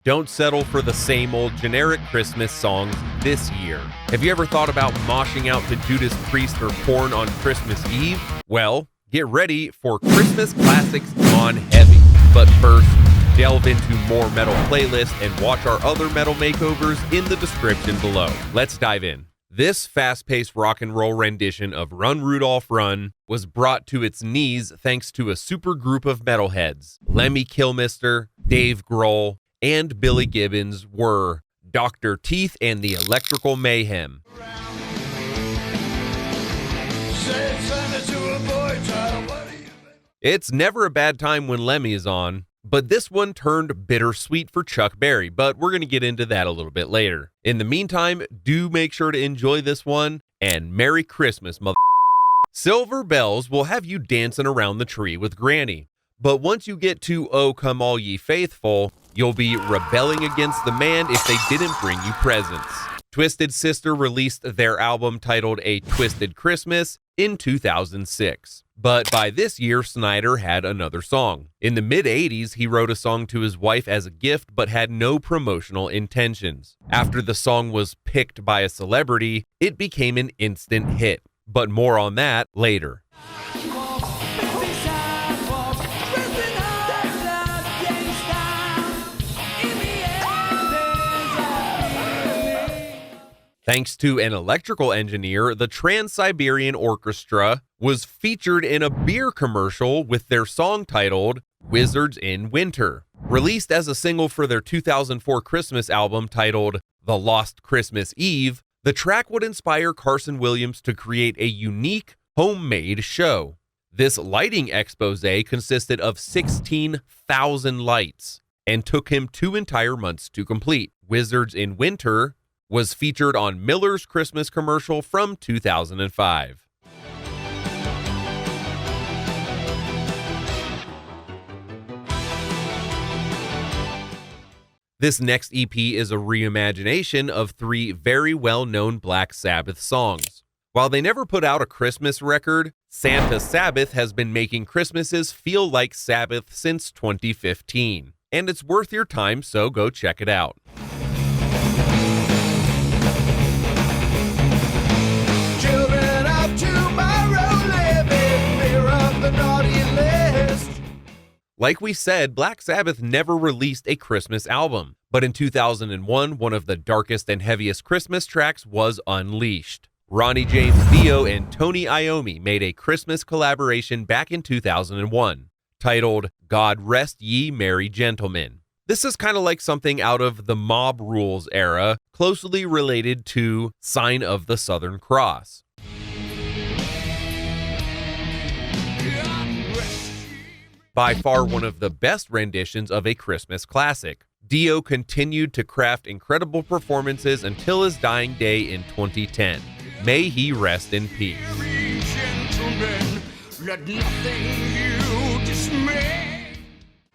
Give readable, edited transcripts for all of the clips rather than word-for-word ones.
Don't settle for the same old generic Christmas songs this year. Have you ever thought about moshing out to Judas Priest or Korn on Christmas Eve? Well, get ready for Christmas classics on heavy. But first, delve into more metal playlists and watch our other metal makeovers in the description below. Let's dive in. This fast-paced rock and roll rendition of Run Rudolph Run was brought to its knees thanks to a supergroup of metalheads. Lemmy Kilmister, Dave Grohl, and Billy Gibbons were Dr. Teeth and the Electrical Mayhem. It's never a bad time when Lemmy is on, but this one turned bittersweet for Chuck Berry, but we're going to get into that a little bit later. In the meantime, do make sure to enjoy this one, and Merry Christmas, mother. Silver Bells will have you dancing around the tree with Granny, but once you get to Oh Come All Ye Faithful, you'll be rebelling against the man if they didn't bring you presents. Twisted Sister released their album titled A Twisted Christmas in 2006. But by this year, Snyder had another song. In the mid-'80s, he wrote a song to his wife as a gift but had no promotional intentions. After the song was picked by a celebrity, it became an instant hit. But more on that later. Thanks to an electrical engineer, the Trans-Siberian Orchestra was featured in a beer commercial with their song titled Wizards in Winter. Released as a single for their 2004 Christmas album titled The Lost Christmas Eve, the track would inspire Carson Williams to create a unique, homemade show. This lighting expose consisted of 16,000 lights and took him 2 entire months to complete. Wizards in Winter was featured on Miller's Christmas commercial from 2005. This next EP is a reimagination of 3 very well-known Black Sabbath songs. While they never put out a Christmas record, Santa Sabbath has been making Christmases feel like Sabbath since 2015. And it's worth your time, so go check it out. Like we said, Black Sabbath never released a Christmas album, but in 2001, one of the darkest and heaviest Christmas tracks was unleashed. Ronnie James Dio and Tony Iommi made a Christmas collaboration back in 2001, titled God Rest Ye Merry Gentlemen. This is kind of like something out of the Mob Rules era, closely related to Sign of the Southern Cross. By far one of the best renditions of a Christmas classic. Dio continued to craft incredible performances until his dying day in 2010. May he rest in peace.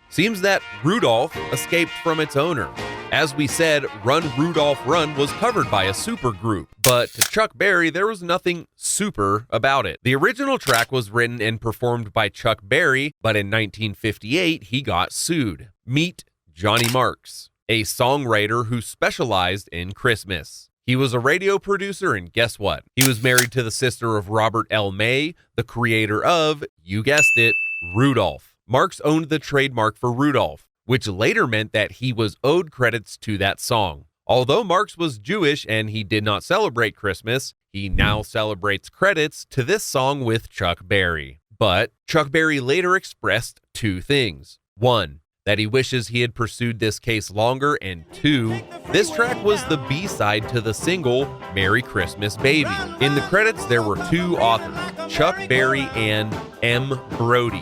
Seems that Rudolph escaped from its owner. As we said, Run Rudolph Run was covered by a supergroup, but to Chuck Berry, there was nothing super about it. The original track was written and performed by Chuck Berry, but in 1958, he got sued. Meet Johnny Marks, a songwriter who specialized in Christmas. He was a radio producer, and guess what? He was married to the sister of Robert L. May, the creator of, you guessed it, Rudolph. Marks owned the trademark for Rudolph, which later meant that he was owed credits to that song. Although Marks was Jewish and he did not celebrate Christmas, he now celebrates credits to this song with Chuck Berry. But Chuck Berry later expressed 2 things. 1, that he wishes he had pursued this case longer, and 2, this track was the B-side to the single Merry Christmas Baby. In the credits, there were 2 authors, Chuck Berry and M. Brody.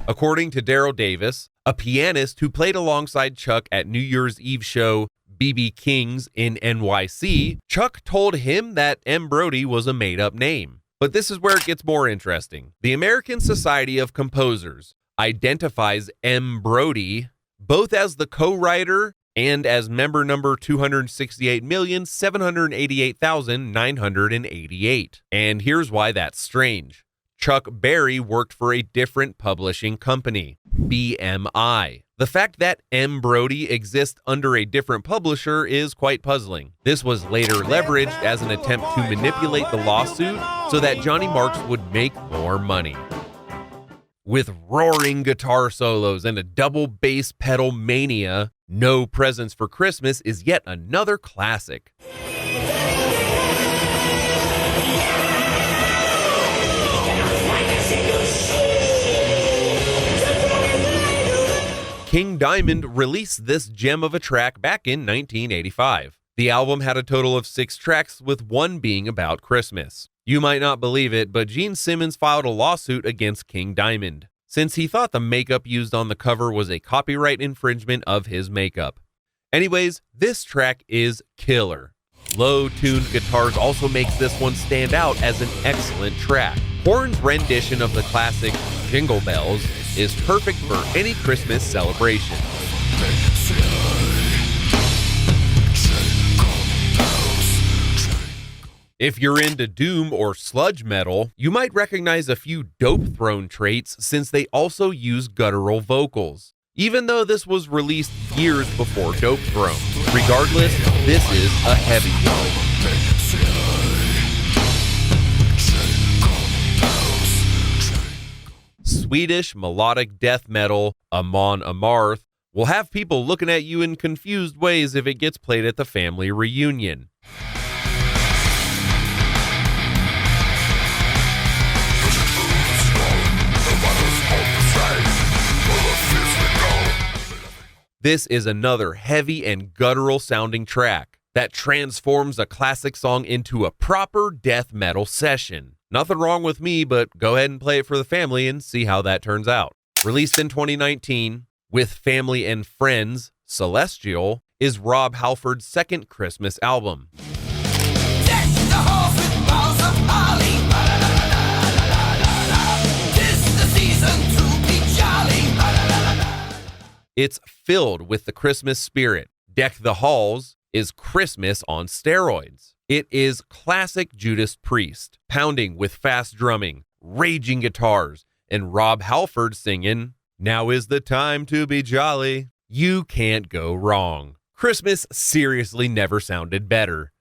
According to Daryl Davis, a pianist who played alongside Chuck at New Year's Eve show B.B. King's in NYC, Chuck told him that M. Brody was a made-up name. But this is where it gets more interesting. The American Society of Composers identifies M. Brody both as the co-writer and as member number 268,788,988. And here's why that's strange. Chuck Berry worked for a different publishing company, BMI. The fact that M. Brody exists under a different publisher is quite puzzling. This was later leveraged as an attempt to manipulate the lawsuit so that Johnny Marks would make more money. With roaring guitar solos and a double bass pedal mania, No Presents for Christmas is yet another classic. King Diamond released this gem of a track back in 1985. The album had a total of 6 tracks, with one being about Christmas. You might not believe it, but Gene Simmons filed a lawsuit against King Diamond, since he thought the makeup used on the cover was a copyright infringement of his makeup. Anyways, this track is killer. Low-tuned guitars also makes this one stand out as an excellent track. Horn's rendition of the classic Jingle Bells is perfect for any Christmas celebration. If you're into doom or sludge metal, you might recognize a few Dope Throne traits since they also use guttural vocals, even though this was released years before Dope Throne. Regardless, this is a heavy one. Swedish melodic death metal, Amon Amarth, will have people looking at you in confused ways if it gets played at the family reunion. This is another heavy and guttural sounding track that transforms a classic song into a proper death metal session. Nothing wrong with me, but go ahead and play it for the family and see how that turns out. Released in 2019, with family and friends, Celestial is Rob Halford's second Christmas album. It's filled with the Christmas spirit. Deck the Halls is Christmas on steroids. It is classic Judas Priest, pounding with fast drumming, raging guitars, and Rob Halford singing, "Now is the time to be jolly." You can't go wrong. Christmas seriously never sounded better.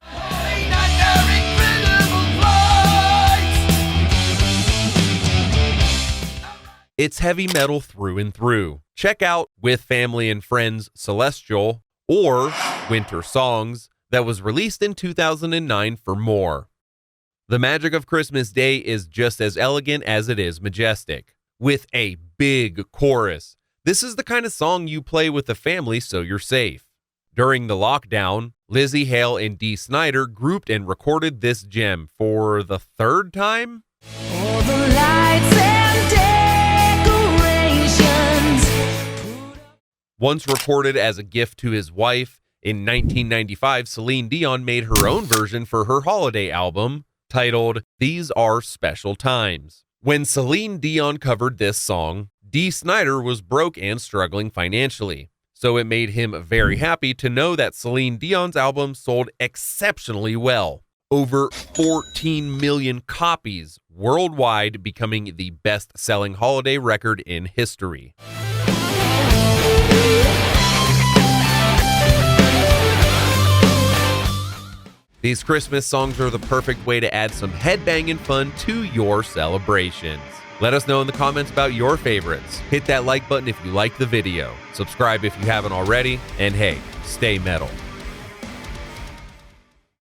It's heavy metal through and through. Check out With Family and Friends Celestial or Winter Songs that was released in 2009 for more. The magic of Christmas Day is just as elegant as it is majestic, with a big chorus. This is the kind of song you play with the family so you're safe. During the lockdown, Lizzie Hale and Dee Snider grouped and recorded this gem for the 3rd time. All the lights and decorations. Once recorded as a gift to his wife, in 1995, Celine Dion made her own version for her holiday album, titled These Are Special Times. When Celine Dion covered this song, Dee Snider was broke and struggling financially, so it made him very happy to know that Celine Dion's album sold exceptionally well. Over 14 million copies worldwide, becoming the best-selling holiday record in history. These Christmas songs are the perfect way to add some headbanging fun to your celebrations. Let us know in the comments about your favorites. Hit that like button if you liked the video. Subscribe if you haven't already. And hey, stay metal.